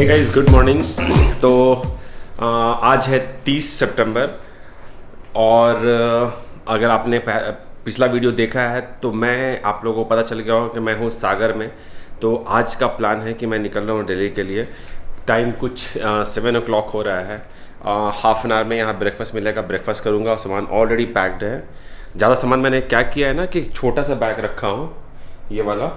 Hey guys, good morning. तो आज है 30 सितंबर और अगर आपने पिछला वीडियो देखा है तो मैं आप लोगों को पता चल गया होगा कि मैं हूँ सागर में। तो आज का प्लान है कि मैं निकल रहा हूँ दिल्ली के लिए। टाइम कुछ 7 o'clock हो रहा है। हाफ एन आवर में यहाँ ब्रेकफास्ट मिलेगा, ब्रेकफास्ट करूँगा और सामान ऑलरेडी पैक्ड है। ज़्यादा सामान मैंने क्या किया है ना कि छोटा सा बैग रखा हूँ, ये वाला,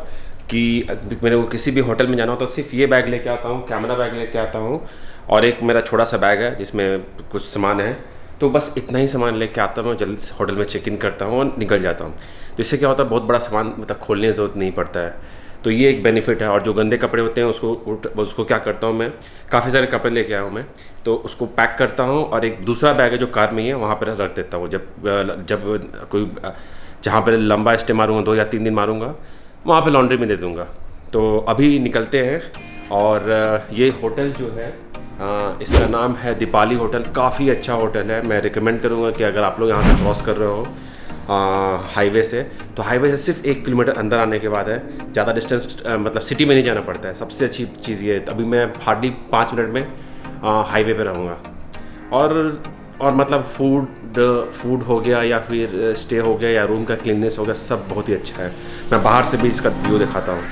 कि मेरे को किसी भी होटल में जाना हो तो सिर्फ ये बैग लेके आता हूँ, कैमरा बैग लेके आता हूँ और एक मेरा छोटा सा बैग है जिसमें कुछ सामान है। तो बस इतना ही सामान लेके आता हूँ, जल्दी से होटल में चेक इन करता हूँ और निकल जाता हूँ। तो इससे क्या होता है, बहुत बड़ा सामान मतलब खोलने की ज़रूरत नहीं पड़ता है। तो ये एक बेनिफिट है। और जो गंदे कपड़े होते हैं उसको क्या करता हूँ मैं, काफ़ी सारे कपड़े लेके आया हूँ मैं, तो उसको पैक करता हूँ और एक दूसरा बैग है जो कार में ही है वहाँ पर रख देता हूँ। जब कोई जहाँ पर लंबा स्टे मारूँगा, 2 या 3 दिन मारूँगा, वहाँ पे लॉन्ड्री में दे दूँगा। तो अभी निकलते हैं। और ये होटल जो है इसका नाम है दीपाली होटल। काफ़ी अच्छा होटल है। मैं रिकमेंड करूँगा कि अगर आप लोग यहाँ से क्रॉस कर रहे हो हाईवे से, तो हाईवे से सिर्फ 1 किलोमीटर अंदर आने के बाद है। ज़्यादा डिस्टेंस मतलब सिटी में नहीं जाना पड़ता है। सबसे अच्छी चीज़ ये, अभी मैं हार्डली 5 मिनट में हाईवे पे रहूँगा। और मतलब फूड हो गया या फिर स्टे हो गया या रूम का क्लीननेस हो गया, सब बहुत ही अच्छा है। मैं बाहर से भी इसका व्यू दिखाता हूँ।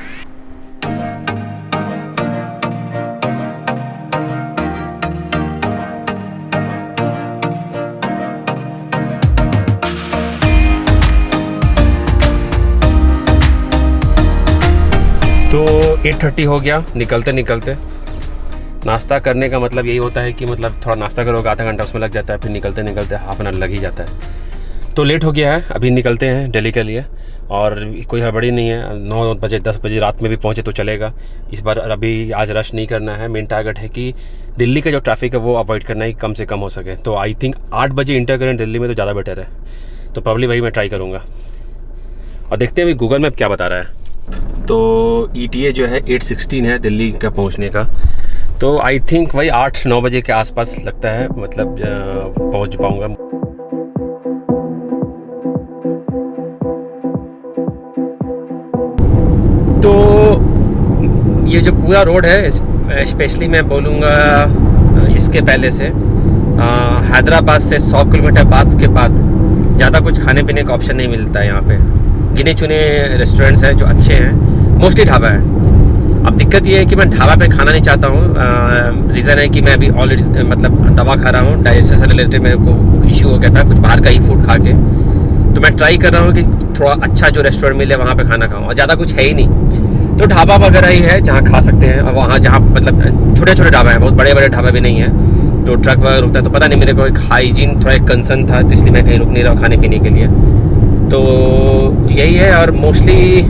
तो 8:30 हो गया निकलते निकलते। नाश्ता करने का मतलब यही होता है कि मतलब थोड़ा नाश्ता करोगे, आधा घंटा उसमें लग जाता है, फिर निकलते निकलते हाफ एन आवर लग ही जाता है। तो लेट हो गया है, अभी निकलते हैं दिल्ली के लिए। और कोई हड़बड़ी नहीं है, 9 बजे 10 बजे रात में भी पहुंचे तो चलेगा। इस बार अभी आज रश नहीं करना है। मेन टारगेट है कि दिल्ली का जो ट्रैफिक है वो अवॉइड करना ही कम से कम हो सके। तो आई थिंक 8 बजे इंटर करें दिल्ली में तो ज़्यादा बेटर है। तो प्रॉब्ली वही मैं ट्राई करूँगा और देखते हैं अभी गूगल मैप क्या बता रहा है। तो ETA जो है 8:16 है दिल्ली का पहुँचने का। तो आई थिंक वही 8-9 बजे के आसपास लगता है, मतलब पहुंच पाऊंगा। तो ये जो पूरा रोड है, स्पेशली मैं बोलूँगा इसके पहले से हैदराबाद से 100 किलोमीटर बाद के बाद ज़्यादा कुछ खाने पीने का ऑप्शन नहीं मिलता है। यहाँ पे गिने चुने रेस्टोरेंट्स हैं जो अच्छे हैं, मोस्टली ढाबा है। अब दिक्कत ये है कि मैं ढाबा पे खाना नहीं चाहता हूँ। रीज़न है कि मैं अभी ऑलरेडी मतलब दवा खा रहा हूँ, डाइजेशन से रिलेटेड मेरे को इश्यू हो गया था कुछ बाहर का ही फूड खा के। तो मैं ट्राई कर रहा हूँ कि थोड़ा अच्छा जो रेस्टोरेंट मिले वहाँ पे खाना खाऊँ, और ज़्यादा कुछ है ही नहीं। तो ढाबा वगैरह ही है जहाँ खा सकते हैं, और वहाँ जहाँ मतलब छोटे छोटे ढाबा हैं, बहुत बड़े बड़े ढाबा भी नहीं है। तो ट्रक वगैरह रुकता है, तो पता नहीं, मेरे को एक हाइजीन थोड़ा एक कंसर्न था, तो इसलिए मैं कहीं रुक नहीं रहा खाने पीने के लिए। तो यही है। और मोस्टली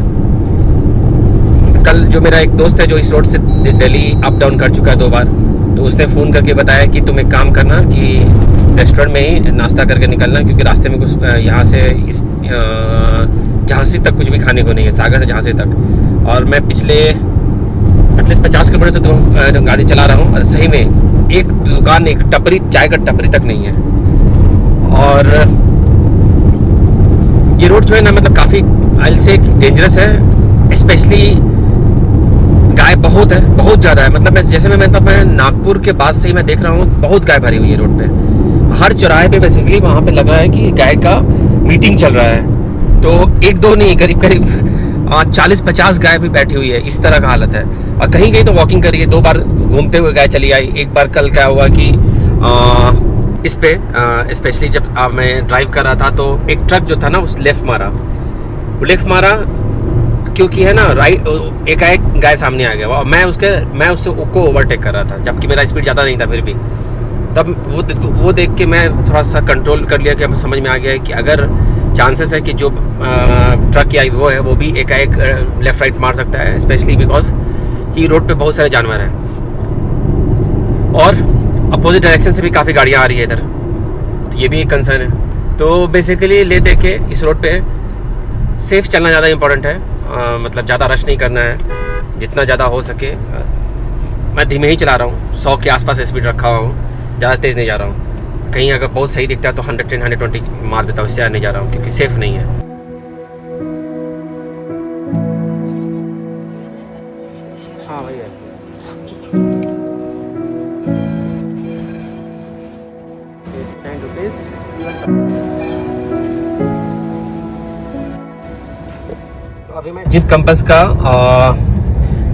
कल जो मेरा एक दोस्त है जो इस रोड से दिल्ली अप डाउन कर चुका है 2 बार, तो उसने फ़ोन करके बताया कि तुम एक काम करना कि रेस्टोरेंट में ही नाश्ता करके निकलना, क्योंकि रास्ते में कुछ यहाँ से इस झांसी तक कुछ भी खाने को नहीं है, सागर से झांसी तक। और मैं पिछले एटलीस्ट 50 किलोमीटर से तो गाड़ी चला रहा हूँ, और सही में एक दुकान, एक टपरी, चाय का टपरी तक नहीं है। और ये रोड जो है ना, मतलब काफ़ी आई से डेंजरस है। स्पेशली गाय बहुत है, बहुत ज़्यादा है। मतलब मैं नागपुर के बाद से ही मैं देख रहा हूँ बहुत गाय भरी हुई है रोड पे। हर चौराहे पे बेसिकली वहाँ पे लग रहा है कि गाय का मीटिंग चल रहा है। तो 1-2 नहीं, करीब करीब 40-50 गाय भी बैठी हुई है। इस तरह का हालत है। और कहीं कहीं तो वॉकिंग करी है, 2 बार घूमते हुए गाय चली आई। एक बार कल क्या हुआ कि इस पे स्पेशली जब मैं ड्राइव कर रहा था तो एक ट्रक जो था ना उस लेफ्ट मारा क्योंकि है ना राइट, एकाएक गाय सामने आ गया और मैं उससे को ओवरटेक कर रहा था, जबकि मेरा स्पीड ज़्यादा नहीं था। फिर भी तब वो देख के मैं थोड़ा सा कंट्रोल कर लिया कि अब समझ में आ गया है कि अगर चांसेस है कि जो ट्रक की आई वो भी एकाएक लेफ़्ट राइट मार सकता है, स्पेशली बिकॉज कि रोड पे बहुत सारे जानवर हैं और अपोजिट डायरेक्शन से भी काफ़ी गाड़ियाँ आ रही है इधर। तो ये भी एक कंसर्न है। तो बेसिकली ले दे के इस रोड पे सेफ़ चलना ज़्यादा इंपॉर्टेंट है। मतलब ज़्यादा रश नहीं करना है, जितना ज़्यादा हो सके। मैं धीमे ही चला रहा हूँ, 100 के आसपास स्पीड रखा हुआ हूँ, ज़्यादा तेज़ नहीं जा रहा हूँ। कहीं अगर बहुत सही दिखता है तो 110, 120 मार देता हूँ, इससे नहीं जा रहा हूँ क्योंकि सेफ़ नहीं है। हाँ भैया। अभी मैं जीप कंपास का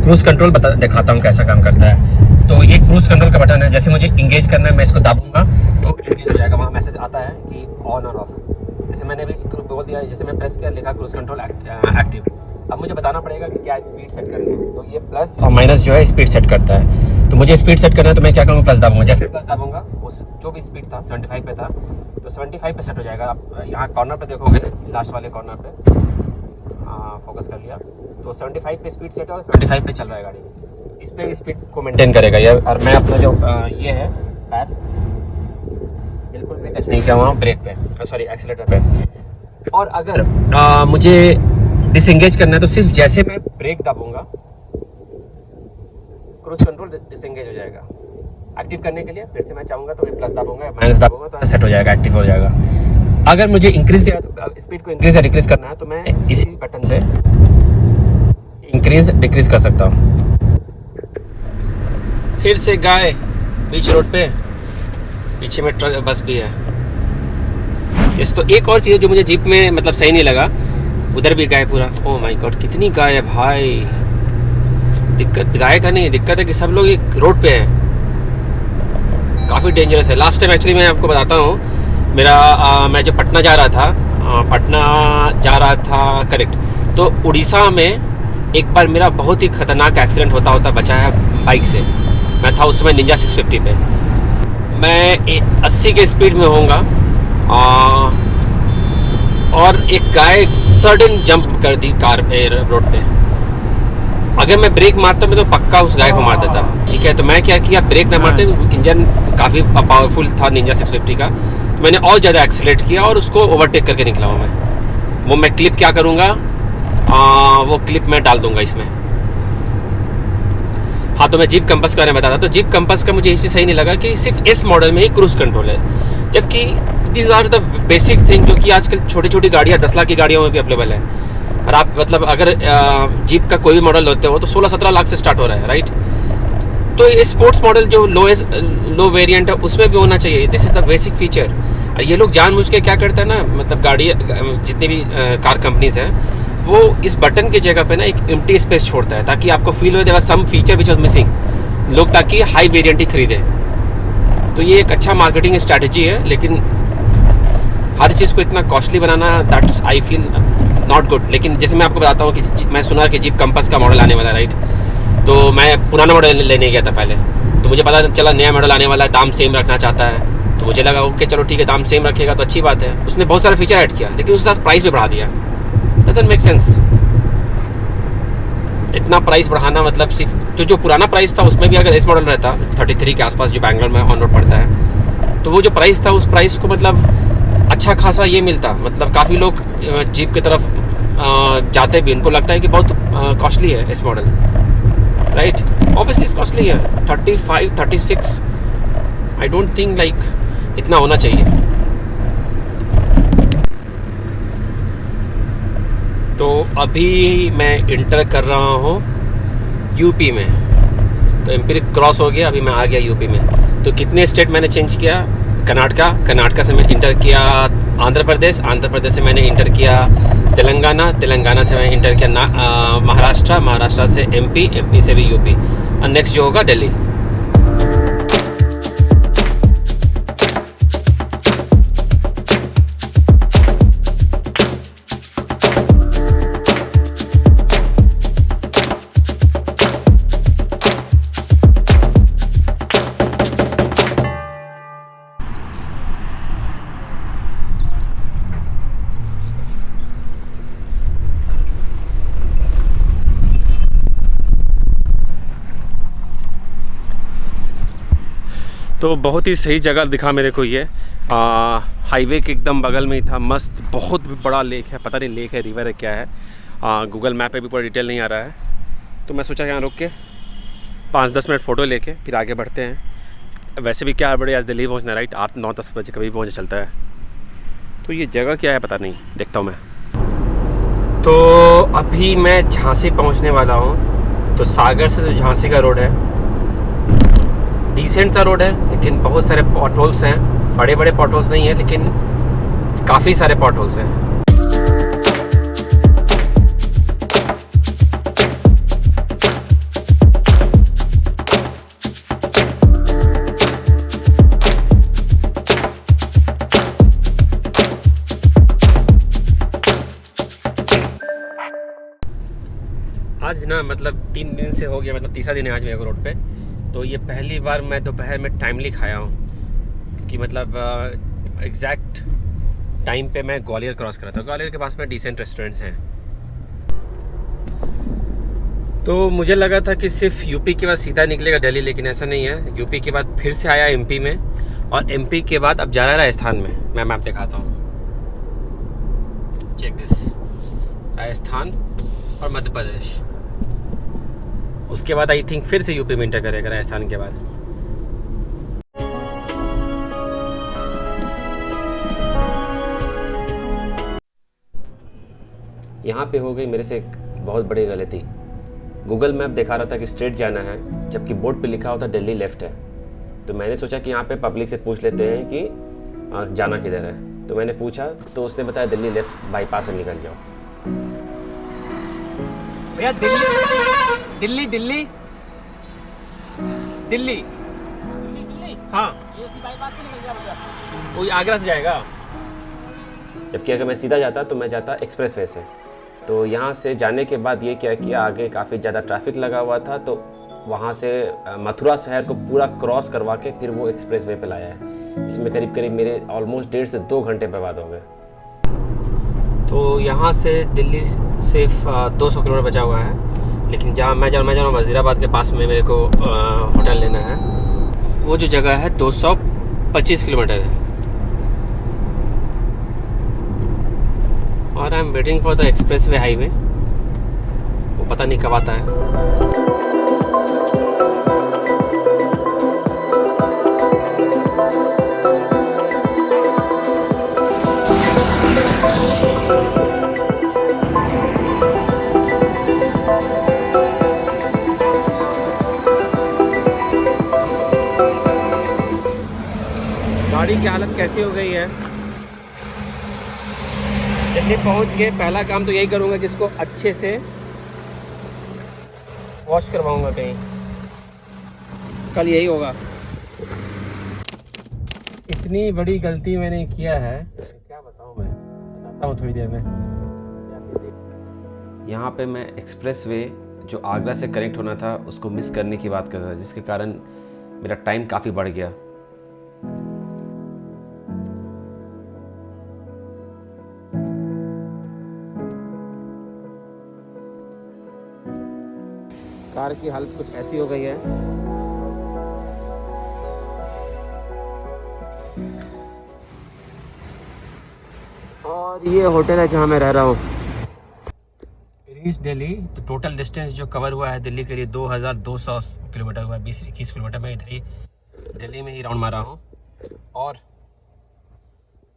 क्रूज कंट्रोल दिखाता हूँ कैसा काम करता है। तो ये क्रूज कंट्रोल का बटन है, जैसे मुझे इंगेज करना है मैं इसको दाबूंगा तो इंगेज हो जाएगा, वहाँ मैसेज आता है कि ऑन और ऑफ। जैसे मैंने अभी बोल दिया, जैसे मैं प्रेस किया लिखा क्रूज कंट्रोल एक्टिव। अब मुझे बताना पड़ेगा कि क्या स्पीड सेट करनी है। तो ये प्लस और माइनस जो है स्पीड सेट करता है। तो मुझे स्पीड सेट करना है तो मैं क्या करूँगा, प्लस दाबूंगा। जैसे प्लस दाबूंगा उस जो भी स्पीड था 75 पे था तो 75 पे सेट हो जाएगा। आप यहाँ कॉर्नर पे देखोगे, लास्ट वाले कॉर्नर पे फोकस कर लिया तो 75 पे स्पीड सेट है और 75 पे चल रहा है गाड़ी। इस पे स्पीड को मेंटेन करेगा ये। और मैं अपना जो ये है पैर बिल्कुल भी टच नहीं किया वहाँ ब्रेक पे, सॉरी एक्सीलेटर पे। और अगर मुझे डिसएंगेज करना है तो सिर्फ जैसे मैं ब्रेक दाबूंगा क्रूज कंट्रोल डिसएंगेज हो जाएगा। एक्टिव करने के लिए फिर से मैं चाहूँगा तो प्लस दाबूंगा, माइनस दाबूंगा तो सेट हो जाएगा, एक्टिव हो जाएगा। अगर मुझे इंक्रीज स्पीड को इंक्रीज या डिक्रीज करना है तो मैं इसी बटन से इंक्रीज डिक्रीज कर सकता हूँ। फिर से गाय बीच रोड पे, पीछे में ट्रक बस भी है। इस तो एक और चीज़ जो मुझे जीप में मतलब सही नहीं लगा, उधर भी गाय पूरा। ओह माय गॉड कितनी गाय है भाई। दिक्कत गाय का नहीं, दिक्कत है कि सब लोग एक रोड पे हैं, काफ़ी डेंजरस है। लास्ट टाइम एक्चुअली मैं आपको बताता हूँ, मेरा मैं जो पटना जा रहा था करेक्ट, तो उड़ीसा में एक बार मेरा बहुत ही ख़तरनाक एक्सीडेंट होता बचा है बाइक से। मैं था उस समय निंजा 650 पे, मैं 80 के स्पीड में होऊंगा और एक गाय सडन जंप कर दी कार पे, रोड पे। अगर मैं ब्रेक मारता मैं तो पक्का उस गाय को मार देता, ठीक है। तो मैं क्या किया, ब्रेक ना मारते, इंजन काफ़ी पावरफुल था निंजा 650 का, तो मैंने और ज़्यादा एक्सीलेट किया और उसको ओवरटेक करके निकला हूँ मैं। वो मैं क्लिप क्या करूँगा, वो क्लिप मैं डाल दूँगा इसमें। हाँ, तो मैं जीप कंपास के बारे में बताता। तो जीप कंपास का मुझे इसी सही नहीं लगा कि सिर्फ इस मॉडल में ही क्रूज कंट्रोल है, जबकि these are the basic thing जो कि आजकल छोटी छोटी गाड़ियाँ 10 लाख की गाड़ियों में भी अवेलेबल है। और आप मतलब अगर जीप का कोई भी मॉडल होते हो तो 16-17 लाख से स्टार्ट हो रहा है, राइट। तो ये स्पोर्ट्स मॉडल जो लो वेरिएंट है उसमें भी होना चाहिए। This is the basic feature. ये लोग जानबूझ के क्या करते हैं ना, मतलब गाड़ी जितनी भी कार कंपनीज हैं वो इस बटन की जगह पे ना एक एम्प्टी स्पेस छोड़ता है ताकि आपको फील हो देगा सम फीचर विच वाज मिसिंग, लोग ताकि हाई वेरिएंट ही खरीदें। तो ये एक अच्छा मार्केटिंग स्ट्रैटेजी है, लेकिन हर चीज़ को इतना costly banana, that's I feel not good. लेकिन जैसे मैं आपको बताता हूँ कि मैं सुना कि जीप कंपास का मॉडल आने वाला है, राइट। तो मैं पुराना मॉडल लेने गया था पहले, तो मुझे पता चला नया मॉडल आने वाला है, दाम सेम रखना चाहता है। तो मुझे लगा ओके चलो ठीक है, दाम सेम रखेगा तो अच्छी बात है। उसने बहुत सारे फीचर ऐड किया लेकिन उसके साथ प्राइस भी बढ़ा दिया। Doesn't make sense. इतना प्राइस बढ़ाना, मतलब सिर्फ जो पुराना प्राइस था उसमें भी अगर इस मॉडल रहता 33 के आसपास जो बैंगलोर में ऑन रोड पड़ता है, तो वो जो प्राइस था उस प्राइस को मतलब अच्छा खासा ये मिलता। मतलब काफ़ी लोग जीप की तरफ जाते भी, उनको लगता है कि बहुत कॉस्टली है इस मॉडल, राइट। ऑब्वियसली कॉस्टली है, 35, 36। आई डोंट थिंक लाइक इतना होना चाहिए। तो अभी मैं इंटर कर रहा हूँ यूपी में, तो एमपी क्रॉस हो गया, अभी मैं आ गया यूपी में। तो कितने स्टेट मैंने चेंज किया, कर्नाटका से मैं इंटर किया आंध्र प्रदेश से मैंने इंटर किया तेलंगाना से मैं इंटर किया महाराष्ट्र से एमपी से भी यूपी, और नेक्स्ट जो होगा दिल्ली। तो बहुत ही सही जगह दिखा मेरे को ये, हाईवे के एकदम बगल में ही था, मस्त बहुत बड़ा लेक है, पता नहीं लेक है रिवर है क्या है, गूगल मैप पे भी पूरा डिटेल नहीं आ रहा है। तो मैं सोचा यहाँ रुक के 5-10 मिनट फ़ोटो लेके फिर आगे बढ़ते हैं। वैसे भी क्या बड़े आज दिल्ली पहुँचना है, राइट, 8-9-10 बजे कभी पहुँच चलता है। तो ये जगह क्या है पता नहीं, देखता हूँ मैं। तो अभी मैं झांसी पहुँचने वाला हूँ। तो सागर से जो झांसी का रोड है डिसेंट सा रोड है, लेकिन बहुत सारे पॉटहोल्स हैं, बड़े बड़े पॉटहोल्स नहीं है लेकिन काफ़ी सारे पॉटहोल्स हैं। आज ना मतलब 3 दिन से हो गया, मतलब तीसरा दिन है आज मेरे को रोड पे। तो ये पहली बार मैं दोपहर में टाइमली खाया हूँ, क्योंकि मतलब एग्जैक्ट टाइम पे मैं ग्वालियर क्रॉस करा था। ग्वालियर के पास में डिसेंट रेस्टोरेंट्स हैं, तो मुझे लगा था कि सिर्फ यूपी के बाद सीधा निकलेगा दिल्ली, लेकिन ऐसा नहीं है। यूपी के बाद फिर से आया एमपी में, और एमपी के बाद अब जा रहा है राजस्थान में। मैं मैप दिखाता हूँ, चेक दिस, राजस्थान और मध्य प्रदेश। उसके बाद आई थिंक फिर से यूपी में इंटर करेगा राजस्थान के बाद। यहाँ पे हो गई मेरे से एक बहुत बड़ी गलती। गूगल मैप दिखा रहा था कि स्ट्रेट जाना है, जबकि बोर्ड पे लिखा होता दिल्ली लेफ़्ट है। तो मैंने सोचा कि यहाँ पे पब्लिक से पूछ लेते हैं कि जाना किधर है। तो मैंने पूछा तो उसने बताया दिल्ली लेफ़्ट बाईपास से निकल जाओ। भैया दिल्ली दिल्ली दिल्ली हाँ, ये उसी बाईपास से निकल गया भैया। वो आगरा से जाएगा। जबकि अगर मैं सीधा जाता तो मैं जाता एक्सप्रेस वे से। तो यहाँ से जाने के बाद ये क्या किया, आगे काफ़ी ज़्यादा ट्रैफिक लगा हुआ था, तो वहाँ से मथुरा शहर को पूरा क्रॉस करवा के फिर वो एक्सप्रेस वे पे लाया है, जिसमें करीब करीब मेरे ऑलमोस्ट 1.5 से 2 घंटे बर्बाद हो गए। तो यहाँ से दिल्ली सिर्फ 200 किलोमीटर बचा हुआ है, लेकिन जहाँ मैं जा रहा हूँ वज़ीराबाद के पास में मेरे को होटल लेना है। वो जो जगह है 225 किलोमीटर है, और I am waiting for the express way highway. वो पता नहीं कब आता है। गाड़ी की हालत कैसी हो गई है। दिल्ली पहुंच के पहला काम तो यही करूंगा कि इसको अच्छे से वॉश करवाऊंगा कहीं, कल यही होगा। इतनी बड़ी गलती मैंने किया है, क्या बताऊं, मैं बताता हूँ थोड़ी देर में। यहाँ पे मैं एक्सप्रेस वे जो आगरा से कनेक्ट होना था उसको मिस करने की बात कर रहा था, जिसके कारण मेरा टाइम काफ़ी बढ़ गया। कार की हालत कुछ ऐसी हो गई है। और ये होटल है जहाँ मैं रह रहा हूँ, रीच दिल्ली। तो टोटल डिस्टेंस जो कवर हुआ है दिल्ली के लिए 2200 किलोमीटर हुआ है। 20-21 किलोमीटर में इधर ही दिल्ली में ही राउंड मारा हूँ। और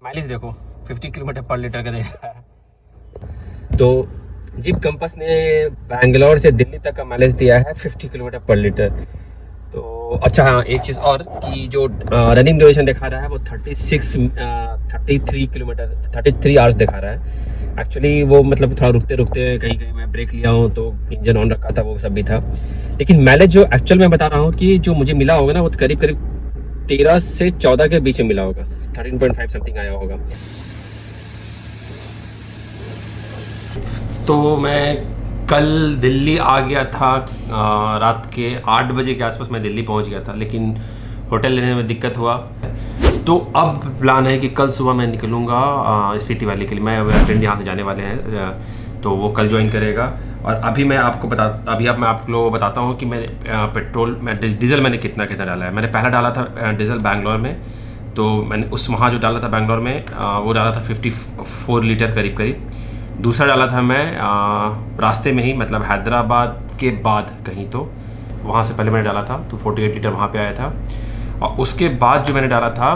माइलेज देखो 50 किलोमीटर पर लीटर का दे रहा है। तो जीप कंपस ने बैंगलोर से दिल्ली तक का माइलेज दिया है 50 किलोमीटर पर लीटर। तो अच्छा हाँ, एक चीज़ और कि जो रनिंग ड्यूरेशन दिखा रहा है वो 33 किलोमीटर 33 आवर्स दिखा रहा है। एक्चुअली वो मतलब थोड़ा रुकते रुकते कहीं कहीं मैं ब्रेक लिया हूँ तो इंजन ऑन रखा था, वो सब भी था। लेकिन माइलेज जो एक्चुअल में बता रहा हूँ कि जो मुझे मिला होगा ना वो करीब करीब 13 से 14 के बीच में मिला होगा। 13.5 समथिंग आया होगा। तो मैं कल दिल्ली आ गया था, रात के 8 बजे के आसपास मैं दिल्ली पहुंच गया था, लेकिन होटल लेने में दिक्कत हुआ। तो अब प्लान है कि कल सुबह मैं निकलूँगा स्पीति वैली के लिए। मैं मेरा फ्रेंड यहाँ से जाने वाले हैं, तो वो कल ज्वाइन करेगा। और अभी मैं आप लोगों को बताता हूँ कि मैं डीज़ल मैंने कितना डाला है। मैंने पहला डाला था डीज़ल बैंगलोर में, तो मैंने वहाँ जो डाला था बैंगलोर में वो डाला था 54 लीटर करीब। दूसरा डाला था मैं रास्ते में ही, मतलब हैदराबाद के बाद कहीं, तो वहाँ से पहले मैंने डाला था तो 48 लीटर वहाँ पे आया था। और उसके बाद जो मैंने डाला था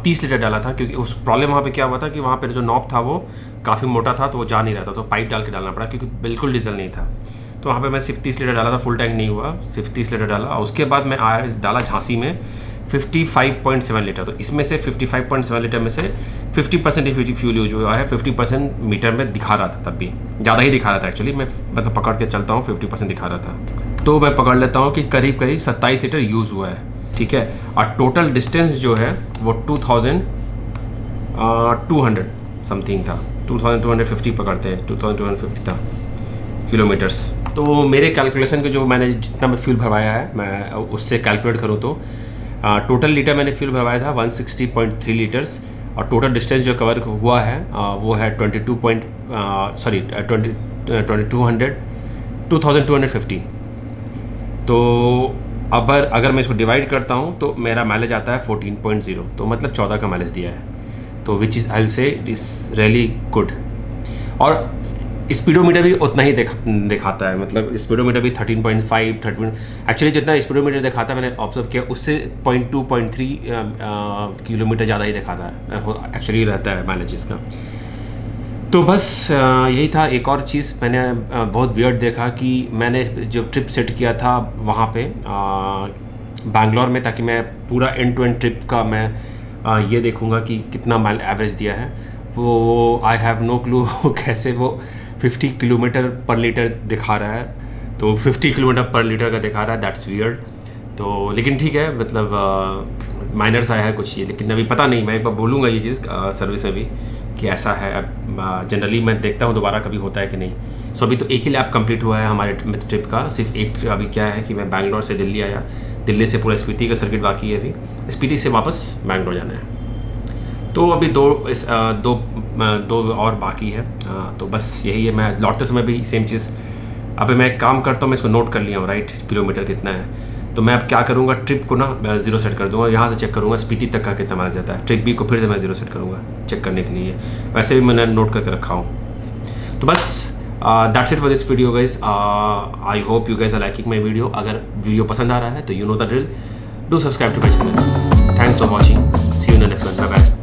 30 लीटर डाला था, क्योंकि उस प्रॉब्लम वहाँ पे क्या हुआ था कि वहाँ पे जो नॉब था वो काफ़ी मोटा था, तो वो जा नहीं रहा था, तो पाइप डाल के डालना पड़ा, क्योंकि बिल्कुल डीजल नहीं था। तो वहाँ पे मैं सिर्फ 30 लीटर डाला था, फुल टैंक नहीं हुआ, सिर्फ 30 लीटर डाला। और उसके बाद मैं डाला झांसी में 55.7 लीटर। तो इसमें से 55.7 लीटर में से 50% ही फ्यूल यूज हुआ है। 50% मीटर में दिखा रहा था, तब भी ज़्यादा ही दिखा रहा था एक्चुअली। मैं तो पकड़ के चलता हूँ, 50% दिखा रहा था, तो मैं पकड़ लेता हूँ कि करीब 27 लीटर यूज़ हुआ है, ठीक है। और टोटल डिस्टेंस जो है वो 2200 समथिंग था, 2250 पकड़ते हैं, 2250 था किलोमीटर्स। तो मेरे कैलकुलेशन के जो मैंने जितना मैं फ्यूल भरवाया है मैं उससे कैलकुलेट करूँ तो टोटल लीटर मैंने फ्यूल भरवाया था 160.3 लीटर्स और टोटल डिस्टेंस जो कवर हुआ है वो है 2250। तो अब अगर मैं इसको डिवाइड करता हूँ तो मेरा माइलेज आता है 14.0, तो मतलब 14 का माइलेज दिया है, तो which is I will say it is really good. और स्पीडोमीटर भी उतना ही दिखाता है, मतलब स्पीडोमीटर भी 13.5 एक्चुअली जितना स्पीडोमीटर दिखाता है मैंने ऑब्जर्व किया उससे 0.2-0.3 किलोमीटर ज़्यादा ही दिखाता है एक्चुअली रहता है माइलेज इसका। तो बस यही था। एक और चीज़ मैंने बहुत वियर्ड देखा कि मैंने जो ट्रिप सेट किया था वहाँ पे बैंगलोर में, ताकि मैं पूरा एंड टू एंड ट्रिप का मैं ये देखूँगा कि कितना माइल एवरेज दिया है, वो आई हैव नो क्लू कैसे वो 50 किलोमीटर पर लीटर दिखा रहा है, तो 50 किलोमीटर पर लीटर का दिखा रहा है, दैट्स वियर्ड। तो लेकिन ठीक है, मतलब माइनर्स आया है कुछ ये, लेकिन अभी पता नहीं, मैं एक बार बोलूँगा ये चीज़ सर्विस में भी कि ऐसा है। अब जनरली मैं देखता हूँ दोबारा कभी होता है कि नहीं। सो अभी तो एक ही लैप कंप्लीट हुआ है हमारे ट्रिप का, सिर्फ एक। अभी क्या है कि मैं बैंगलोर से दिल्ली आया, दिल्ली से पूरा स्पीति का सर्किट बाकी है, अभी स्पीति से वापस बैंगलोर जाना है। तो अभी दो और बाकी है। तो बस यही है। मैं लौटते समय भी सेम चीज़, अभी मैं एक काम करता हूँ, मैं इसको नोट कर लिया हूँ राइट, किलोमीटर कितना है। तो मैं अब क्या करूँगा, ट्रिप को ना 0 सेट कर दूँगा, यहाँ से चेक करूँगा स्पीति तक का कितना माइलेज जाता है। ट्रिप बी को फिर से मैं 0 सेट करूँगा चेक करने के लिए, वैसे भी मैंने नोट करके रखा हूँ। तो बस that's it for this video guys. I hope you guys are liking my video. अगर वीडियो पसंद आ रहा है तो you know the drill, do subscribe to my channel. Thanks for watching, see you in the next one, bye bye.